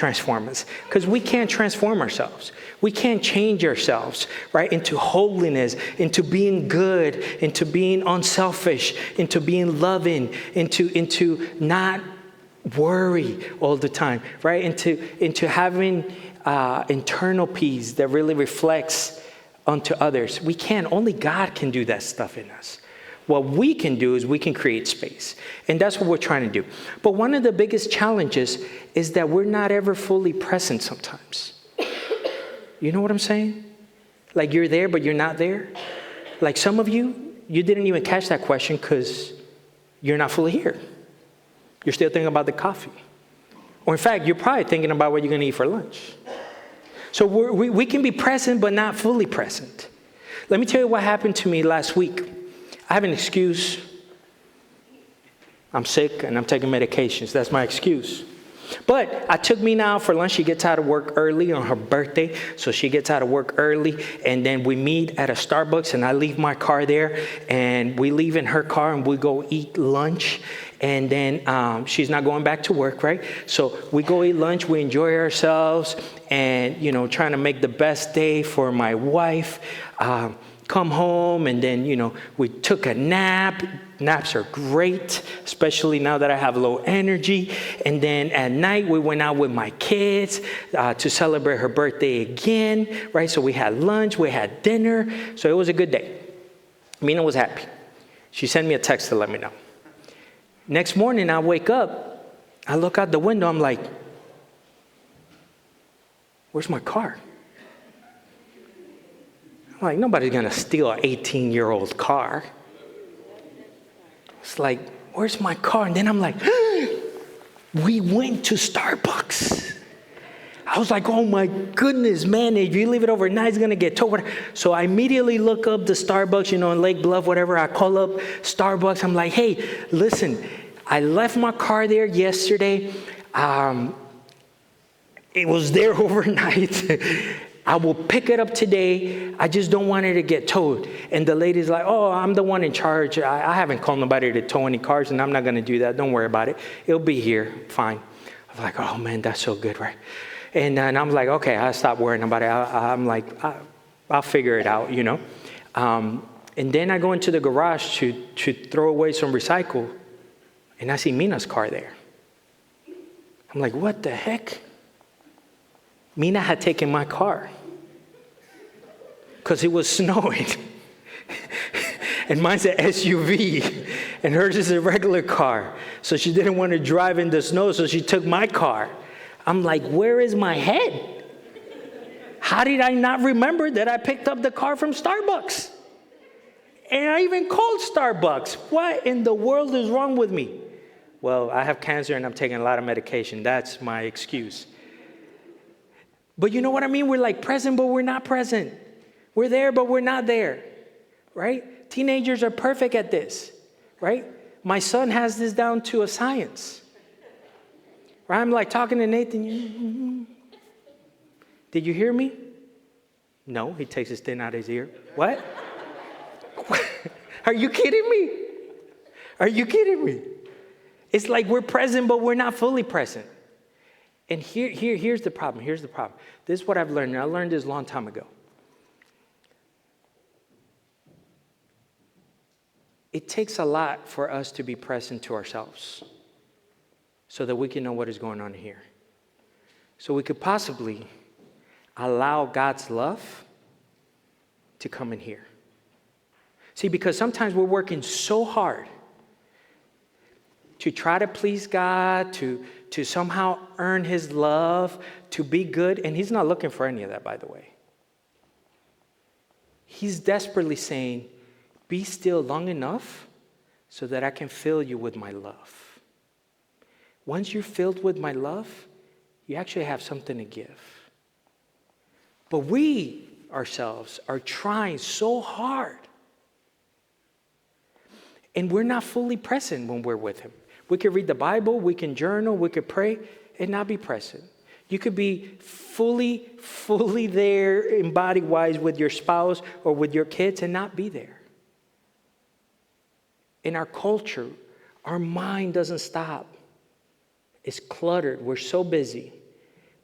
transform us, because we can't transform ourselves. We can't change ourselves, right, into holiness, into being good, into being unselfish, into being loving, into not worry all the time, right, into having internal peace that really reflects onto others. We can't. Only God can do that stuff in us. What we can do is we can create space. And that's what we're trying to do. But one of the biggest challenges is that we're not ever fully present sometimes. You know what I'm saying? Like you're there, but you're not there. Like some of you didn't even catch that question because you're not fully here. You're still thinking about the coffee. Or in fact, you're probably thinking about what you're going to eat for lunch. So we can be present, but not fully present. Let me tell you what happened to me last week. I have an excuse. I'm sick and I'm taking medications. That's my excuse. But I took Mina out for lunch. She gets out of work early on her birthday. So she gets out of work early. And then we meet at a Starbucks. And I leave my car there. And we leave in her car and we go eat lunch. And then she's not going back to work, right? So we go eat lunch. We enjoy ourselves. And, you know, trying to make the best day for my wife. Come home, and then, you know, we took a nap. Naps are great, especially now that I have low energy. And then at night, we went out with my kids to celebrate her birthday again, right? So we had lunch, we had dinner. So it was a good day. Mina was happy. She sent me a text to let me know. Next morning, I wake up, I look out the window, I'm like, where's my car? Like, nobody's going to steal an 18-year-old car. It's like, where's my car? And then I'm like, we went to Starbucks. I was like, oh my goodness, man, if you leave it overnight, it's going to get towed. So I immediately look up the Starbucks, you know, in Lake Bluff, whatever. I call up Starbucks. I'm like, hey, listen, I left my car there yesterday. It was there overnight. I will pick it up today. I just don't want it to get towed. And the lady's like, oh, I'm the one in charge. I haven't called nobody to tow any cars, and I'm not going to do that. Don't worry about it. It'll be here. Fine. I'm like, oh, man, that's so good, right? And then I'm like, okay, I'll stop worrying about it. I'm like, I'll figure it out, you know. And then I go into the garage to throw away some recycle, and I see Mina's car there. I'm like, what the heck? Mina had taken my car because it was snowing. And mine's an SUV, and hers is a regular car. So she didn't want to drive in the snow, so she took my car. I'm like, where is my head? How did I not remember that I picked up the car from Starbucks? And I even called Starbucks. What in the world is wrong with me? Well, I have cancer and I'm taking a lot of medication. That's my excuse. But you know what I mean? We're like present, but we're not present. We're there, but we're not there, right? Teenagers are perfect at this, right? My son has this down to a science. Right? I'm like talking to Nathan. Did you hear me? No, he takes his thing out of his ear. What? Are you kidding me? Are you kidding me? It's like we're present, but we're not fully present. And here's the problem. Here's the problem. This is what I've learned. And I learned this a long time ago. It takes a lot for us to be present to ourselves so that we can know what is going on here. So we could possibly allow God's love to come in here. See, because sometimes we're working so hard to try to please God, to somehow earn his love, to be good. And he's not looking for any of that, by the way. He's desperately saying, be still long enough so that I can fill you with my love. Once you're filled with my love, you actually have something to give. But we ourselves are trying so hard. And we're not fully present when we're with him. We could read the Bible, we can journal, we could pray, and not be present. You could be fully there in body-wise with your spouse or with your kids and not be there. In our culture, our mind doesn't stop. It's cluttered. We're so busy.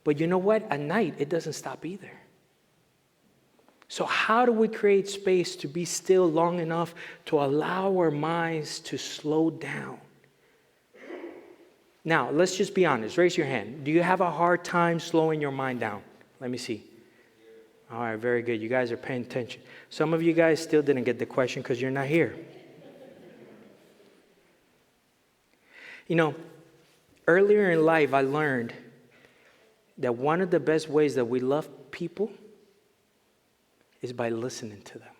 But you know what? At night, it doesn't stop either. So how do we create space to be still long enough to allow our minds to slow down? Now, let's just be honest. Raise your hand. Do you have a hard time slowing your mind down? Let me see. All right, very good. You guys are paying attention. Some of you guys still didn't get the question because you're not here. You know, earlier in life, I learned that one of the best ways that we love people is by listening to them.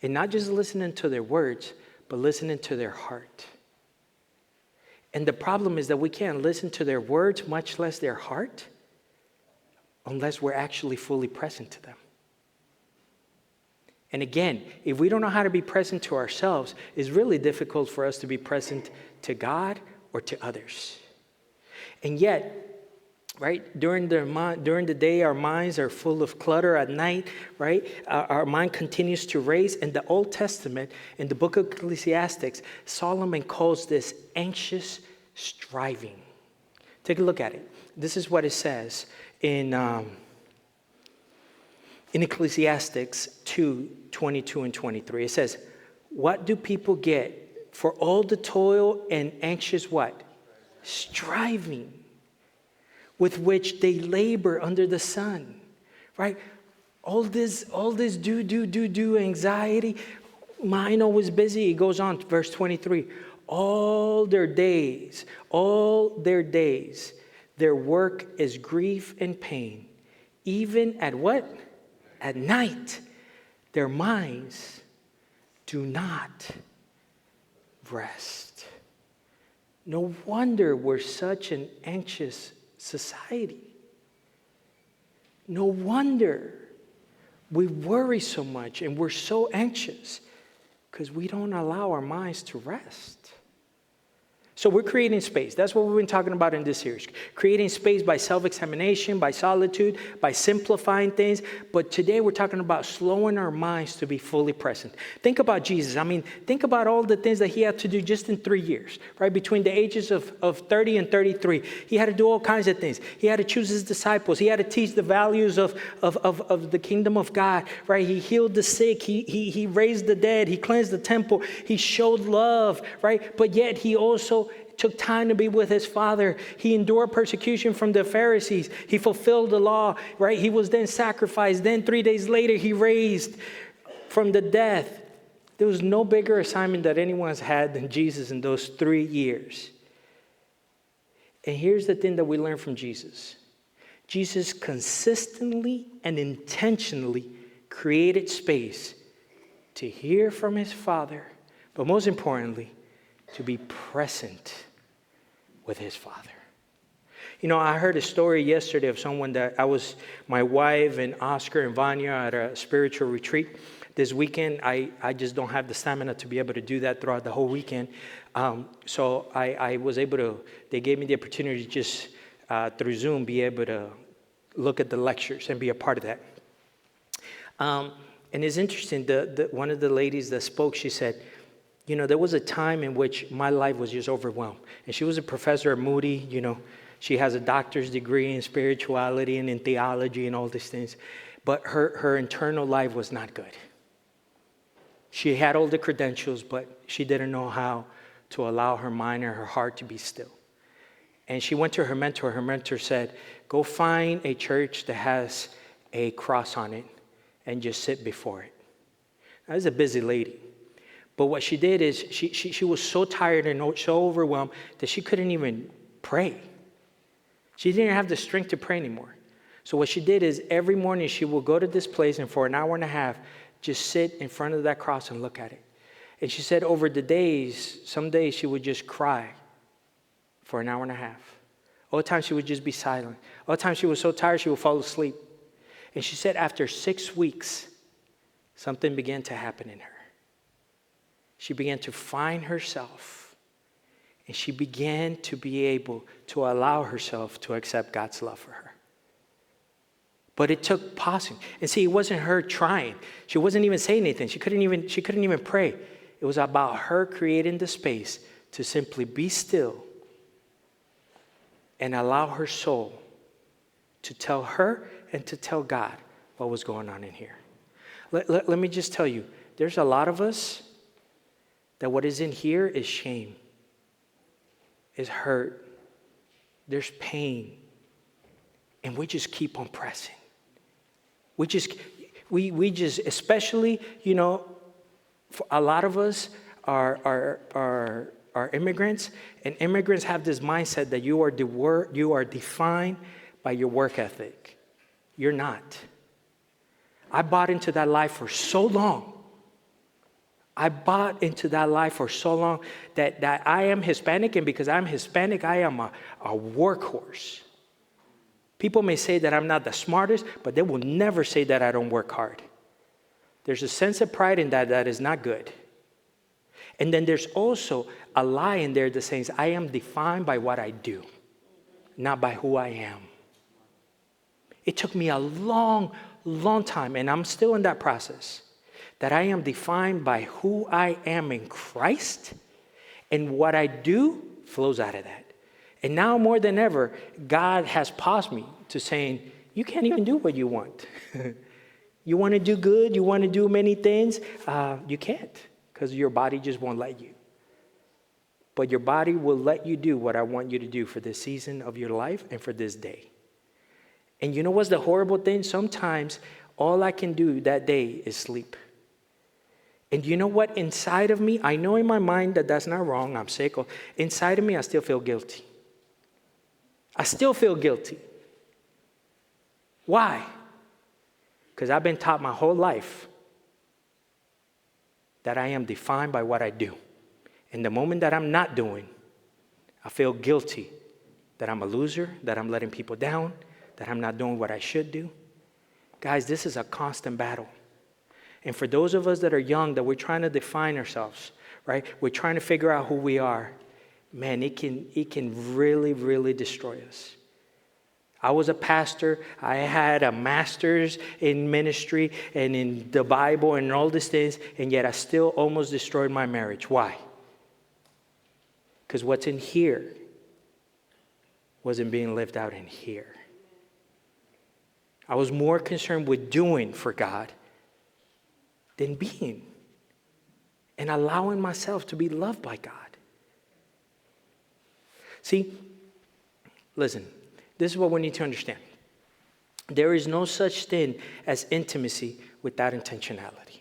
And not just listening to their words, but listening to their heart. And the problem is that we can't listen to their words, much less their heart, unless we're actually fully present to them. And again, if we don't know how to be present to ourselves, it's really difficult for us to be present to God or to others. And yet, right, during the day, our minds are full of clutter. At night, right, our mind continues to race. In the Old Testament, in the book of Ecclesiastes, Solomon calls this anxious striving. Take a look at it. This is what it says in Ecclesiastes 2:22 and 23. It says, what do people get for all the toil and anxious what? Striving with which they labor under the sun, right? All this do, anxiety, mind always busy. It goes on, verse 23. All their days, their work is grief and pain. Even at what? At night, their minds do not rest. No wonder we're such an anxious society. No wonder we worry so much and we're so anxious because we don't allow our minds to rest. So we're creating space. That's what we've been talking about in this series. Creating space by self-examination, by solitude, by simplifying things. But today we're talking about slowing our minds to be fully present. Think about Jesus. I mean, think about all the things that he had to do just in 3 years, right? Between the ages of 30 and 33. He had to do all kinds of things. He had to choose his disciples. He had to teach the values of the kingdom of God, right? He healed the sick. He raised the dead. He cleansed the temple. He showed love, right? But yet he also took time to be with his Father. He endured persecution from the Pharisees. He fulfilled the law, right? He was then sacrificed. Then 3 days later, he raised from the death. There was no bigger assignment that anyone's had than Jesus in those 3 years. And here's the thing that we learn from Jesus. Jesus consistently and intentionally created space to hear from his Father, but most importantly, to be present with his Father. You know, I heard a story yesterday of someone that my wife and Oscar and Vanya at a spiritual retreat. This weekend, I just don't have the stamina to be able to do that throughout the whole weekend. So I was able to, they gave me the opportunity to just through Zoom be able to look at the lectures and be a part of that. And it's interesting, one of the ladies that spoke, she said, you know, there was a time in which my life was just overwhelmed. And she was a professor at Moody, you know. She has a doctor's degree in spirituality and in theology and all these things. But her internal life was not good. She had all the credentials, but she didn't know how to allow her mind and her heart to be still. And she went to her mentor. Her mentor said, go find a church that has a cross on it and just sit before it. Now, this is a busy lady. But what she did is she was so tired and so overwhelmed that she couldn't even pray. She didn't have the strength to pray anymore. So what she did is every morning she would go to this place and for an hour and a half just sit in front of that cross and look at it. And she said over the days, some days she would just cry for an hour and a half. Other times she would just be silent. Other times she was so tired she would fall asleep. And she said after 6 weeks, something began to happen in her. She began to find herself, and she began to be able to allow herself to accept God's love for her. But it took pausing. And see, it wasn't her trying. She wasn't even saying anything. She couldn't even pray. It was about her creating the space to simply be still and allow her soul to tell her and to tell God what was going on in here. Let me just tell you, there's a lot of us that what is in here is shame, is hurt, there's pain, and we just keep on pressing. We just, especially, for a lot of us are immigrants, and immigrants have this mindset that you are defined by your work ethic. You're not. I bought into that life for so long. that I am Hispanic, and because I'm Hispanic, I am a workhorse. People may say that I'm not the smartest, but they will never say that I don't work hard. There's a sense of pride in that is not good. And then there's also a lie in there that says, I am defined by what I do, not by who I am. It took me a long time, and I'm still in that process, that I am defined by who I am in Christ, and what I do flows out of that. And now more than ever, God has paused me to saying, you can't even do what you want. You want to do good, you want to do many things, you can't, because your body just won't let you. But your body will let you do what I want you to do for this season of your life and for this day. And you know what's the horrible thing? Sometimes all I can do that day is sleep. And you know what? Inside of me, I know in my mind that that's not wrong, I'm sick. Inside of me, I still feel guilty. I still feel guilty. Why? Because I've been taught my whole life that I am defined by what I do. And the moment that I'm not doing, I feel guilty that I'm a loser, that I'm letting people down, that I'm not doing what I should do. Guys, this is a constant battle. And for those of us that are young, that we're trying to define ourselves, right? We're trying to figure out who we are. Man, it can really, really destroy us. I was a pastor. I had a master's in ministry and in the Bible and all these things, and yet I still almost destroyed my marriage. Why? Because what's in here wasn't being lived out in here. I was more concerned with doing for God than being and allowing myself to be loved by God. See, listen, this is what we need to understand. There is no such thing as intimacy without intentionality.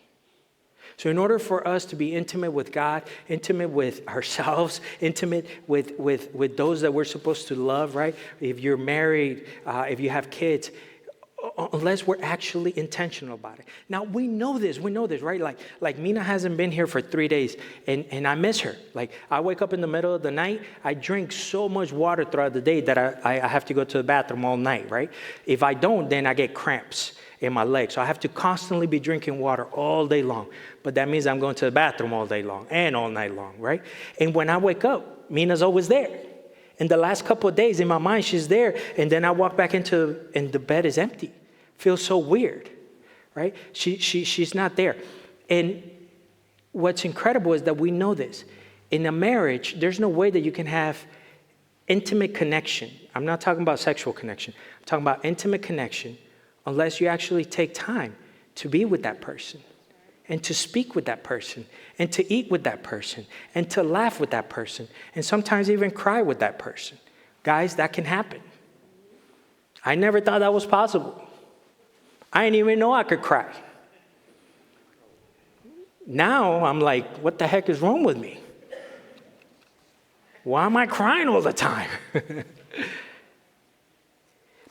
So in order for us to be intimate with God, intimate with ourselves, intimate with those that we're supposed to love, right? If you're married, if you have kids, unless we're actually intentional about it. Now, we know this, right? Like Mina hasn't been here for 3 days, and I miss her. Like, I wake up in the middle of the night, I drink so much water throughout the day that I have to go to the bathroom all night, right? If I don't, then I get cramps in my legs. So I have to constantly be drinking water all day long. But that means I'm going to the bathroom all day long and all night long, right? And when I wake up, Mina's always there. In the last couple of days, in my mind, she's there. And then I walk back and the bed is empty. Feels so weird, right? She's not there. And what's incredible is that we know this. In a marriage, there's no way that you can have intimate connection. I'm not talking about sexual connection. I'm talking about intimate connection unless you actually take time to be with that person and to speak with that person and to eat with that person and to laugh with that person and sometimes even cry with that person. Guys, that can happen. I never thought that was possible. I didn't even know I could cry. Now I'm like, what the heck is wrong with me? Why am I crying all the time?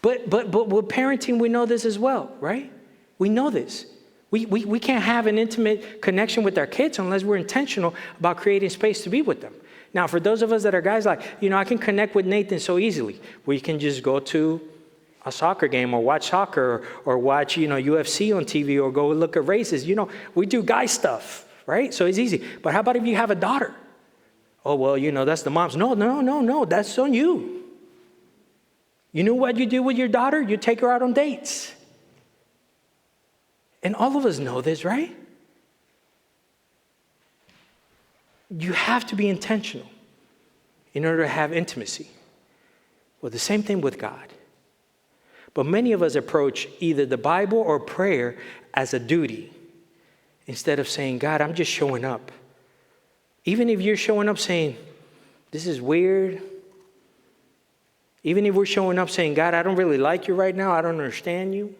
But with parenting, we know this as well, right? We know this. We can't have an intimate connection with our kids unless we're intentional about creating space to be with them. Now, for those of us that are guys like, I can connect with Nathan so easily. We can just go to a soccer game or watch soccer or watch, UFC on TV or go look at races. We do guy stuff, right? So it's easy. But how about if you have a daughter? Oh, well, that's the mom's. No, that's on you. You know what you do with your daughter? You take her out on dates. And all of us know this, right? You have to be intentional in order to have intimacy. Well, the same thing with God. But many of us approach either the Bible or prayer as a duty instead of saying, God, I'm just showing up. Even if you're showing up saying, this is weird. Even if we're showing up saying, God, I don't really like you right now. I don't understand you.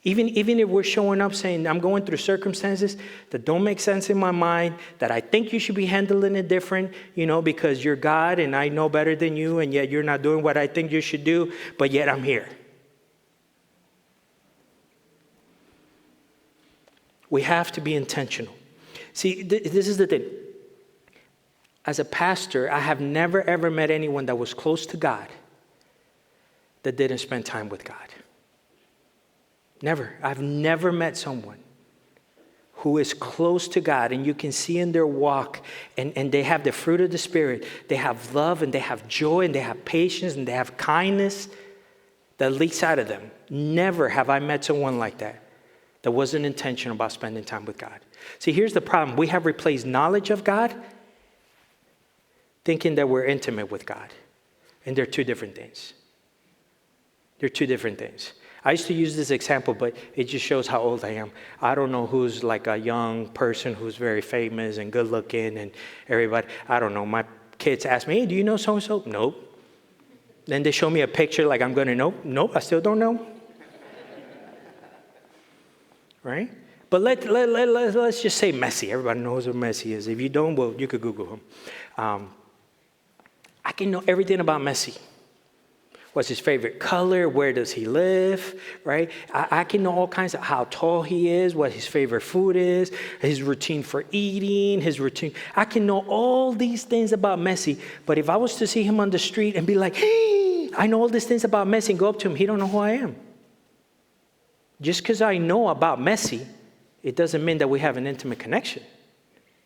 Even if we're showing up saying, I'm going through circumstances that don't make sense in my mind, that I think you should be handling it different, because you're God and I know better than you, and yet you're not doing what I think you should do, but yet I'm here. We have to be intentional. See, this is the thing. As a pastor, I have never, ever met anyone that was close to God that didn't spend time with God. Never. I've never met someone who is close to God and you can see in their walk and they have the fruit of the Spirit. They have love and they have joy and they have patience and they have kindness that leaks out of them. Never have I met someone like that wasn't intentional about spending time with God. See, here's the problem. We have replaced knowledge of God thinking that we're intimate with God. And they're two different things. They're two different things. I used to use this example, but it just shows how old I am. I don't know who's like a young person who's very famous and good looking and everybody. I don't know. My kids ask me, hey, do you know so-and-so? Nope. Then they show me a picture like I'm going to know. Nope, I still don't know. Right? But let's just say Messi. Everybody knows who Messi is. If you don't, well, you could Google him. I can know everything about Messi. What's his favorite color? Where does he live? Right? I can know all kinds of how tall he is, what his favorite food is, his routine for eating, his routine. I can know all these things about Messi. But if I was to see him on the street and be like, hey, I know all these things about Messi and go up to him, he don't know who I am. Just because I know about Messi, it doesn't mean that we have an intimate connection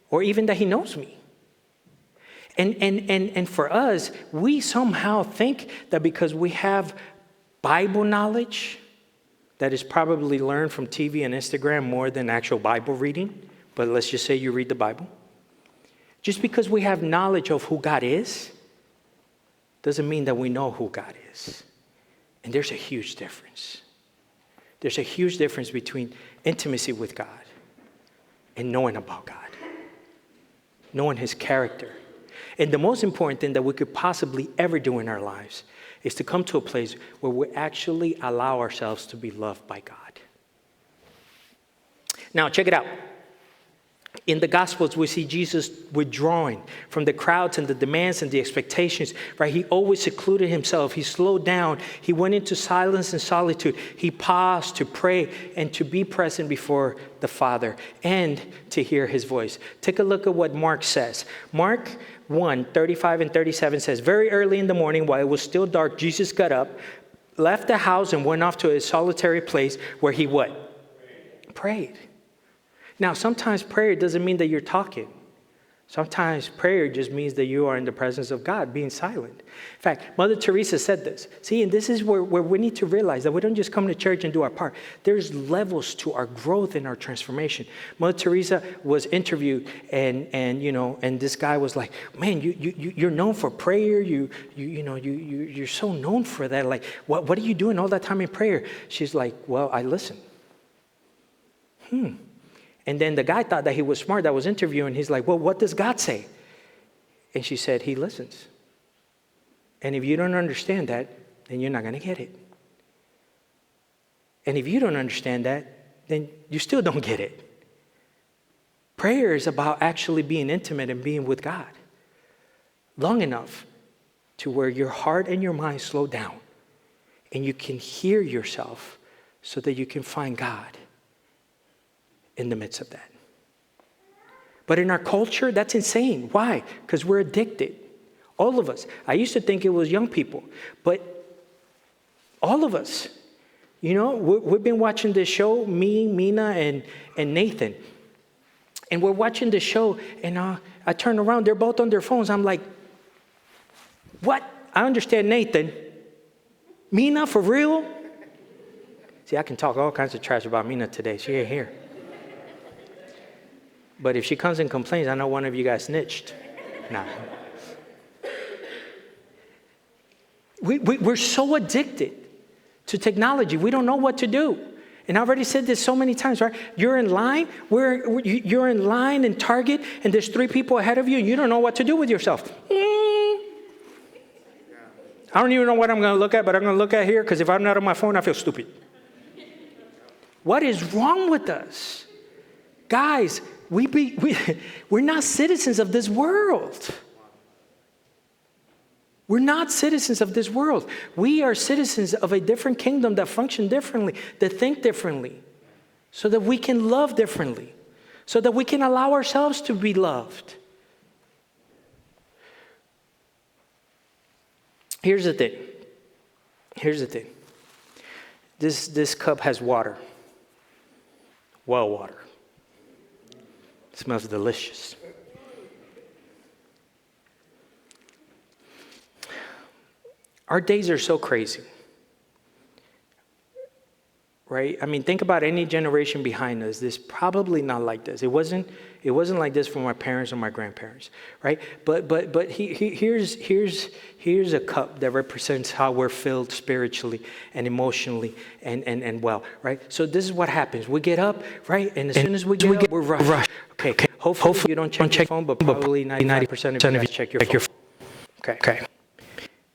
or even that he knows me. And for us, we somehow think that because we have Bible knowledge that is probably learned from TV and Instagram more than actual Bible reading, but let's just say you read the Bible. Just because we have knowledge of who God is doesn't mean that we know who God is. And there's a huge difference. There's a huge difference between intimacy with God and knowing about God, knowing his character. And the most important thing that we could possibly ever do in our lives is to come to a place where we actually allow ourselves to be loved by God. Now, check it out. In the Gospels, we see Jesus withdrawing from the crowds and the demands and the expectations, right? He always secluded himself. He slowed down. He went into silence and solitude. He paused to pray and to be present before the Father and to hear his voice. Take a look at what Mark says. Mark 1:35 and 37 says, very early in the morning, while it was still dark, Jesus got up, left the house, and went off to a solitary place where he what? Prayed. Now, sometimes prayer doesn't mean that you're talking. Sometimes prayer just means that you are in the presence of God, being silent. In fact, Mother Teresa said this. See, and this is where we need to realize that we don't just come to church and do our part. There's levels to our growth and our transformation. Mother Teresa was interviewed, and this guy was like, "Man, you're known for prayer. You're so known for that. Like, what are you doing all that time in prayer?" She's like, "Well, I listen." And then the guy thought that he was smart that was interviewing. He's like, well, what does God say? And she said, he listens. And if you don't understand that, then you're not going to get it. And if you don't understand that, then you still don't get it. Prayer is about actually being intimate and being with God long enough to where your heart and your mind slow down and you can hear yourself so that you can find God in the midst of that. But in our culture, that's insane. Why? Because we're addicted. All of us. I used to think it was young people, but all of us. We've been watching this show, me, Mina, and Nathan. And we're watching the show, and I turn around, they're both on their phones. I'm like, what? I understand Nathan. Mina, for real? See, I can talk all kinds of trash about Mina today. She ain't here. But if she comes and complains, I know one of you guys snitched. Nah. We're so addicted to technology. We don't know what to do. And I already said this so many times, right? You're in line, you're in line in Target, and there's 3 people ahead of you, and you don't know what to do with yourself. I don't even know what I'm going to look at, but I'm going to look at here, because if I'm not on my phone, I feel stupid. What is wrong with us? Guys, we're not citizens of this world. We're not citizens of this world. We are citizens of a different kingdom that function differently, that think differently, so that we can love differently, so that we can allow ourselves to be loved. Here's the thing. This cup has water. Well water. It smells delicious. Our days are so crazy, right? I mean, think about any generation behind us. This probably not like this. It wasn't like this for my parents or my grandparents, right? But here's a cup that represents how we're filled spiritually and emotionally and well, right? So this is what happens. We get up, right? And as soon as we get up, we're rushed. Okay. Hopefully you don't check your phone, but probably 90% of you check your phone. Okay.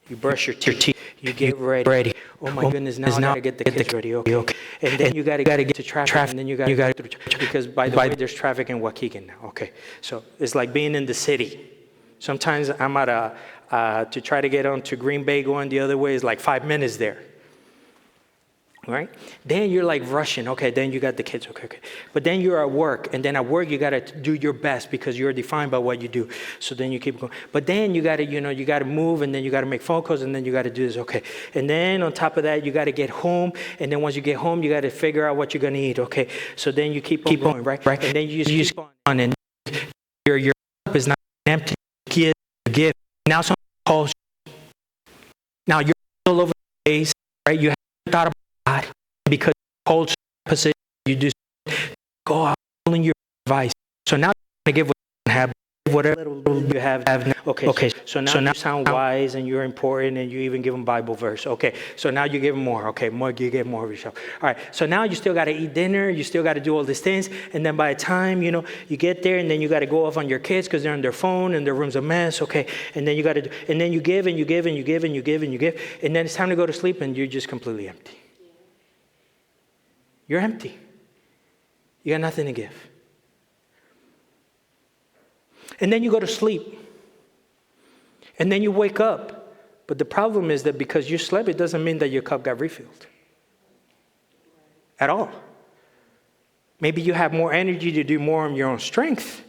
You brush your teeth. You get ready. Oh my goodness! Now I gotta get the kids ready. Okay. And then you gotta get to traffic. And then you gotta get through, because by the way, there's traffic in Waukegan now. Okay. So it's like being in the city. Sometimes I'm at to try to get on to Green Bay going the other way is like 5 minutes there. Right? Then you're like rushing. Okay, then you got the kids. Okay. But then you're at work. And then at work, you got to do your best because you're defined by what you do. So then you keep going. But then you got to move, and then you got to make phone calls, and then you got to do this. Okay. And then on top of that, you got to get home. And then once you get home, you got to figure out what you're going to eat. Okay. So then you keep on going, right? And then you just keep on. And your cup is not empty. You give. Now someone calls you. Now you're all over the place, right? You haven't thought about God, because culture, position, you do go out following your advice. So now you give what you have, whatever little you have now. Okay. So now you sound wise and you're important, and you even give them Bible verse. Okay. So now you give them more. Okay, more you get more of yourself. All right. So now you still got to eat dinner. You still got to do all these things, and then by the time you get there, and then you got to go off on your kids because they're on their phone and their room's a mess. Okay. And then you got to, and then you give and you give and you give and you give and you give, and then it's time to go to sleep, and you're just completely empty. You're empty. You got nothing to give. And then you go to sleep. And then you wake up. But the problem is that because you slept, it doesn't mean that your cup got refilled. At all. Maybe you have more energy to do more on your own strength.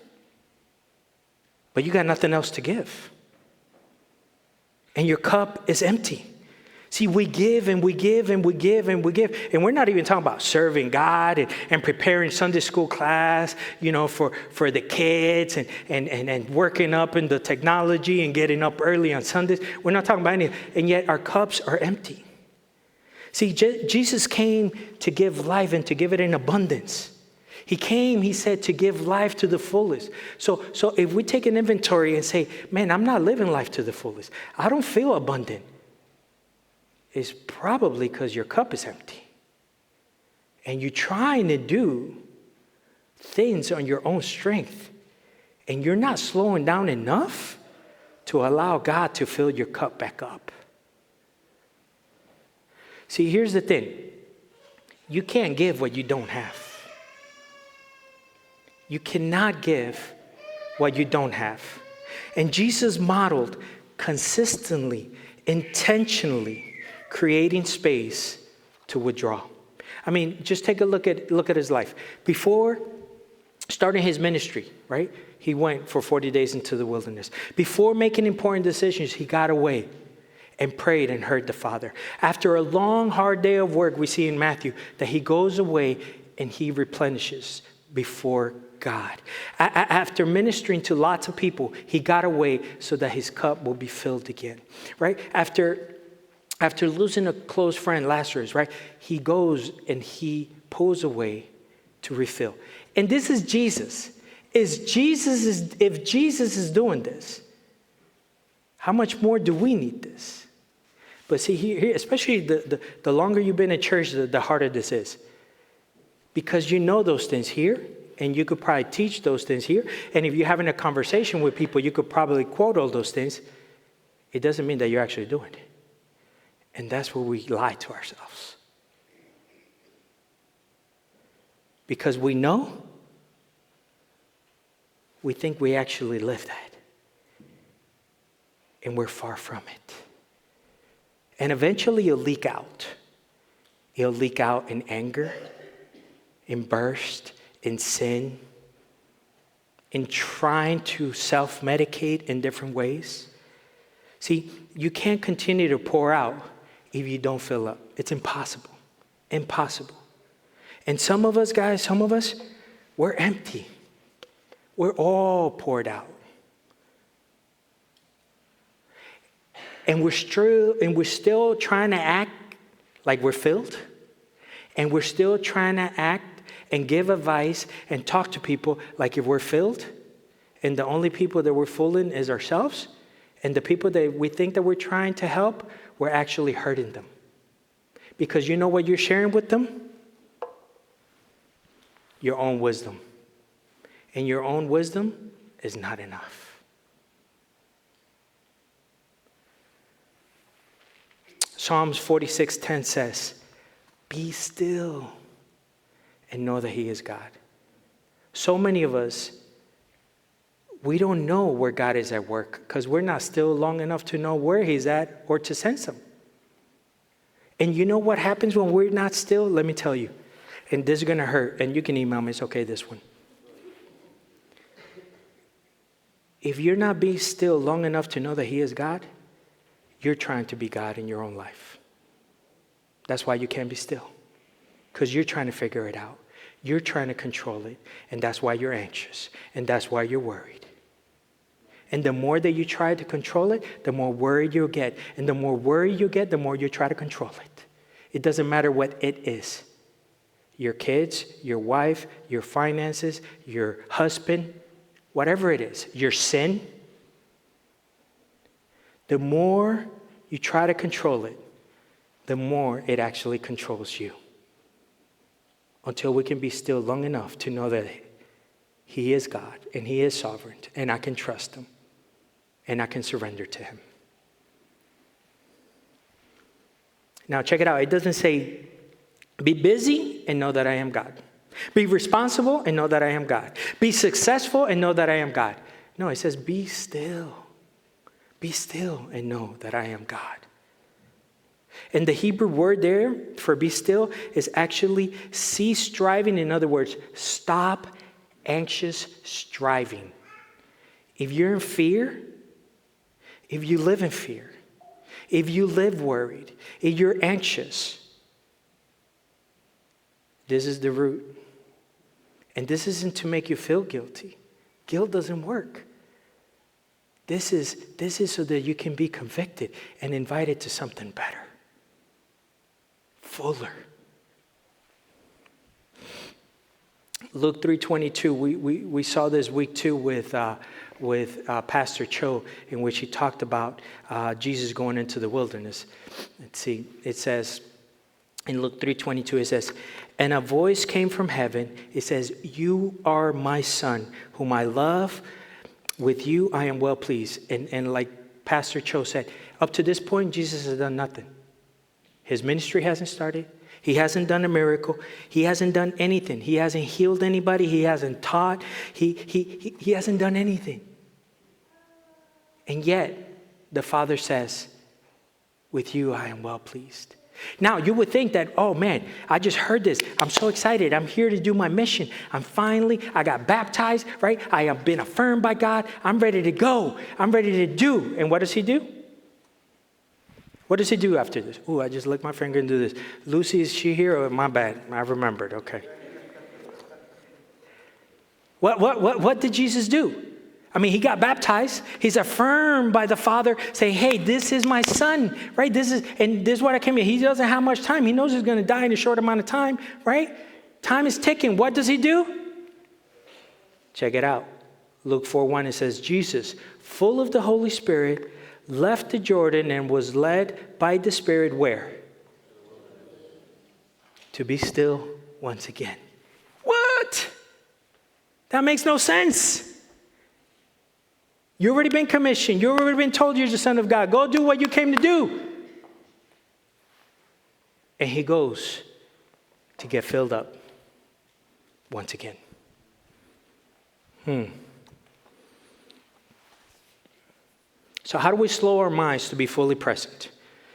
But you got nothing else to give. And your cup is empty. See, we give and we give and we give and we give. And we're not even talking about serving God and preparing Sunday school class, for the kids and working up in the technology and getting up early on Sundays. We're not talking about anything. And yet our cups are empty. See, Jesus came to give life and to give it in abundance. He came, he said, to give life to the fullest. So if we take an inventory and say, man, I'm not living life to the fullest. I don't feel abundant. It's probably because your cup is empty. And you're trying to do things on your own strength. And you're not slowing down enough to allow God to fill your cup back up. See, here's the thing. You can't give what you don't have. You cannot give what you don't have. And Jesus modeled consistently, intentionally, creating space to withdraw. I mean, just take a look at his life. Before starting his ministry, right? He went for 40 days into the wilderness. Before making important decisions, he got away and prayed and heard the Father. After a long, hard day of work, we see in Matthew that he goes away and he replenishes before God. After ministering to lots of people, he got away so that his cup will be filled again, right? After losing a close friend, Lazarus, right? He goes and he pulls away to refill. And this is Jesus. If Jesus is doing this, how much more do we need this? But see, here especially the longer you've been in church, the harder this is. Because you know those things here, and you could probably teach those things here. And if you're having a conversation with people, you could probably quote all those things. It doesn't mean that you're actually doing it. And that's where we lie to ourselves. Because we know, we think we actually live that. And we're far from it. And eventually it'll leak out. It'll leak out in anger, in burst, in sin, in trying to self-medicate in different ways. See, you can't continue to pour out if you don't fill up. It's impossible. Impossible. And some of us, guys, we're empty. We're all poured out. And we're still trying to act like we're filled. And we're still trying to act and give advice and talk to people like if we're filled. And the only people that we're fooling is ourselves. And the people that we think that we're trying to help, we're actually hurting them. Because you know what you're sharing with them? Your own wisdom. And your own wisdom is not enough. Psalms 46:10 says, "Be still and know that He is God." So many of us, we don't know where God is at work because we're not still long enough to know where He's at or to sense Him. And you know what happens when we're not still? Let me tell you. And this is going to hurt. And you can email me. It's okay, this one. If you're not being still long enough to know that He is God, you're trying to be God in your own life. That's why you can't be still. Because you're trying to figure it out. You're trying to control it. And that's why you're anxious. And that's why you're worried. And the more that you try to control it, the more worried you'll get. And the more worried you get, the more you try to control it. It doesn't matter what it is. Your kids, your wife, your finances, your husband, whatever it is, your sin. The more you try to control it, the more it actually controls you. Until we can be still long enough to know that He is God and He is sovereign and I can trust Him and I can surrender to Him. Now check it out. It doesn't say, be busy and know that I am God. Be responsible and know that I am God. Be successful and know that I am God. No, it says be still. Be still and know that I am God. And the Hebrew word there for be still is actually cease striving. In other words, stop anxious striving. If you're in fear, if you live in fear, if you live worried, if you're anxious, this is the root. And this isn't to make you feel guilty. Guilt doesn't work. This is so that you can be convicted and invited to something better. Fuller. Luke 3:22, we saw this week too with Pastor Cho, in which he talked about Jesus going into the wilderness. Let's see, it says in Luke 3:22, it says, and a voice came from heaven. It says, you are my son, whom I love. With you I am well pleased. And like Pastor Cho said, up to this point, Jesus has done nothing. His ministry hasn't started. He hasn't done a miracle. He hasn't done anything. He hasn't healed anybody. He hasn't taught. He hasn't done anything. And yet, the Father says, with you I am well pleased. Now, you would think that, oh man, I just heard this. I'm so excited. I'm here to do my mission. I got baptized, right? I have been affirmed by God. I'm ready to go. I'm ready to do. And what does He do? What does He do after this? Oh, I just licked my finger and do this. Lucy, is she here? Oh, my bad. I remembered. Okay. What did Jesus do? I mean, He got baptized. He's affirmed by the Father, saying, hey, this is my son, right? This is what I came here. He doesn't have much time. He knows he's going to die in a short amount of time, right? Time is ticking. What does He do? Check it out. Luke 4:1, it says, Jesus, full of the Holy Spirit, left the Jordan and was led by the Spirit where? To be still once again. What? That makes no sense. You've already been commissioned. You've already been told you're the Son of God. Go do what you came to do. And he goes to get filled up once again. So how do we slow our minds to be fully present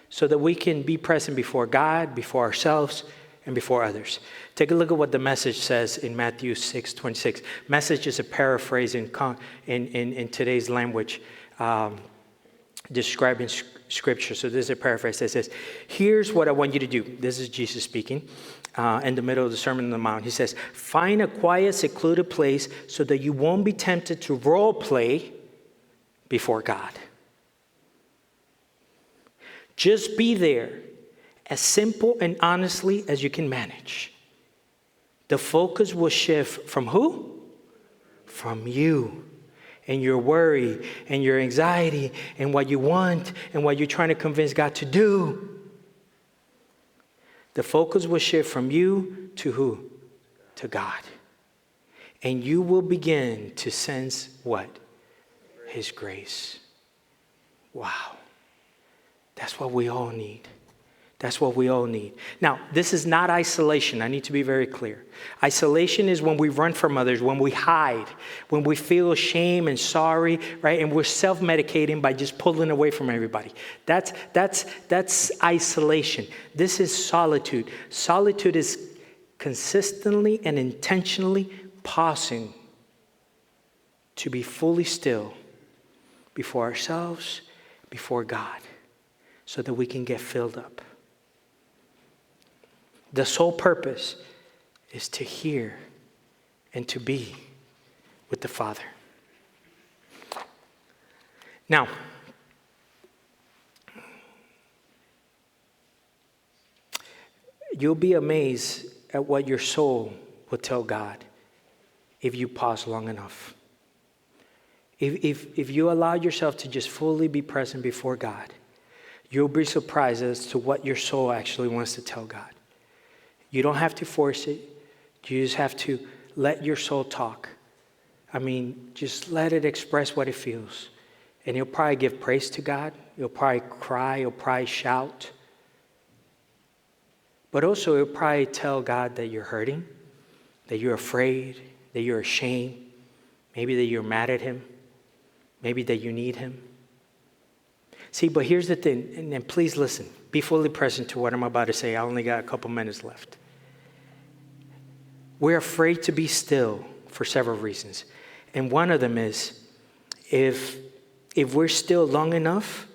so that we can be present before God, before ourselves, and before others? Take a look at what the Message says in Matthew 6:26. Message is a paraphrase in today's language describing Scripture. So this is a paraphrase that says, here's what I want you to do. This is Jesus speaking in the middle of the Sermon on the Mount. He says, find a quiet, secluded place so that you won't be tempted to role play before God. Just be there as simple and honestly as you can manage. The focus will shift from who? From you and your worry and your anxiety and what you want and what you're trying to convince God to do. The focus will shift from you to who? To God. And you will begin to sense what? His grace. Wow. That's what we all need. That's what we all need. Now, this is not isolation. I need to be very clear. Isolation is when we run from others, when we hide, when we feel shame and sorry, right? And we're self-medicating by just pulling away from everybody. That's isolation. This is solitude. Solitude is consistently and intentionally pausing to be fully still before ourselves, before God, so that we can get filled up. The sole purpose is to hear and to be with the Father. Now, you'll be amazed at what your soul will tell God if you pause long enough. If you allow yourself to just fully be present before God, you'll be surprised as to what your soul actually wants to tell God. You don't have to force it. You just have to let your soul talk. I mean, just let it express what it feels. And you'll probably give praise to God. You'll probably cry. You'll probably shout. But also, you'll probably tell God that you're hurting, that you're afraid, that you're ashamed, maybe that you're mad at Him, maybe that you need Him. See, but here's the thing, and please listen. Be fully present to what I'm about to say. I only got a couple minutes left. We're afraid to be still for several reasons. And one of them is, if we're still long enough,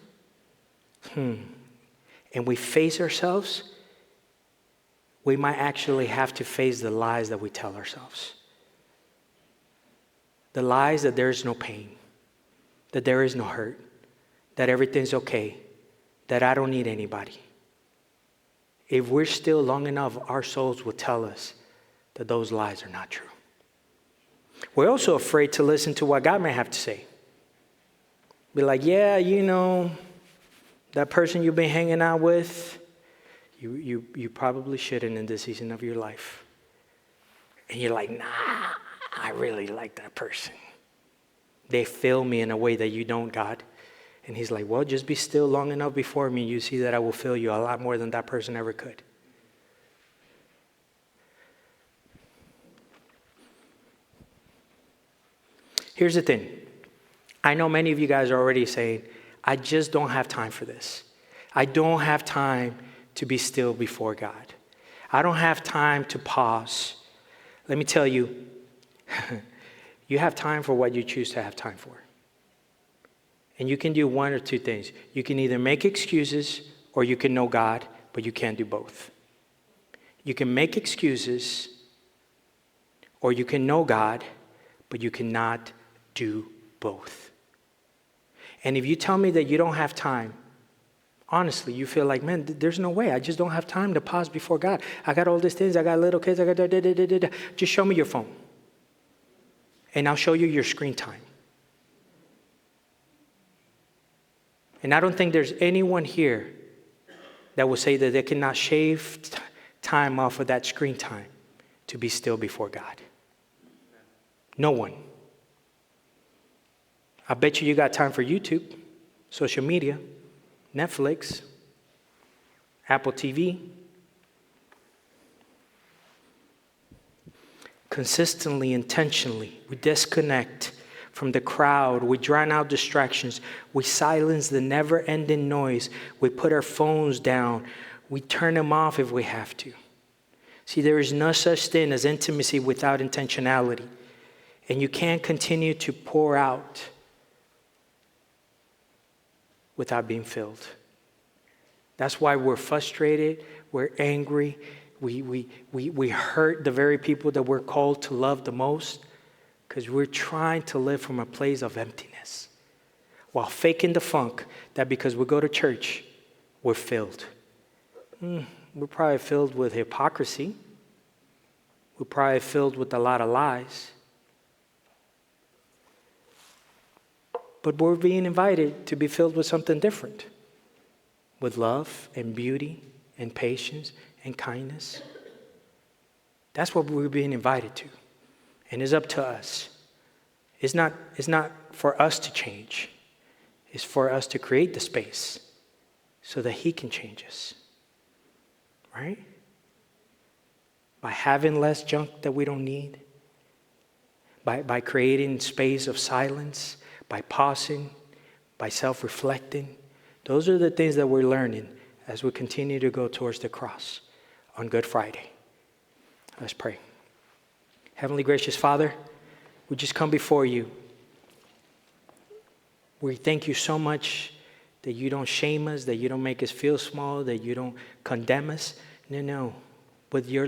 and we face ourselves, we might actually have to face the lies that we tell ourselves. The lies that there is no pain, that there is no hurt, that everything's okay, that I don't need anybody. If we're still long enough, our souls will tell us that those lies are not true. We're also afraid to listen to what God may have to say. Be like, yeah, you know, that person you've been hanging out with, you probably shouldn't in this season of your life. And you're like, nah, I really like that person. They fail me in a way that you don't, God. And He's like, well, just be still long enough before me. You see that I will fill you a lot more than that person ever could. Here's the thing. I know many of you guys are already saying, I just don't have time for this. I don't have time to be still before God. I don't have time to pause. Let me tell you, you have time for what you choose to have time for. And you can do one or two things. You can either make excuses or you can know God, but you can't do both. You can make excuses or you can know God, but you cannot do both. And if you tell me that you don't have time, honestly, you feel like, man, there's no way. I just don't have time to pause before God. I got all these things. I got little kids. I got da. Just show me your phone. And I'll show you your screen time. And I don't think there's anyone here that will say that they cannot shave time off of that screen time to be still before God. No one. I bet you got time for YouTube, social media, Netflix, Apple TV. Consistently, intentionally, we disconnect from the crowd. We drown out distractions. We silence the never-ending noise. We put our phones down. We turn them off if we have to. See, there is no such thing as intimacy without intentionality. And you can't continue to pour out without being filled. That's why we're frustrated, we're angry, we hurt the very people that we're called to love the most, because we're trying to live from a place of emptiness while faking the funk that because we go to church, we're filled. We're probably filled with hypocrisy. We're probably filled with a lot of lies. But we're being invited to be filled with something different, with love and beauty and patience and kindness. That's what we're being invited to. And it's up to us. It's not for us to change. It's for us to create the space so that He can change us. Right? By having less junk that we don't need. By creating space of silence. By pausing. By self-reflecting. Those are the things that we're learning as we continue to go towards the cross on Good Friday. Let's pray. Heavenly gracious Father, we just come before you. We thank you so much that you don't shame us, that you don't make us feel small, that you don't condemn us. No. With your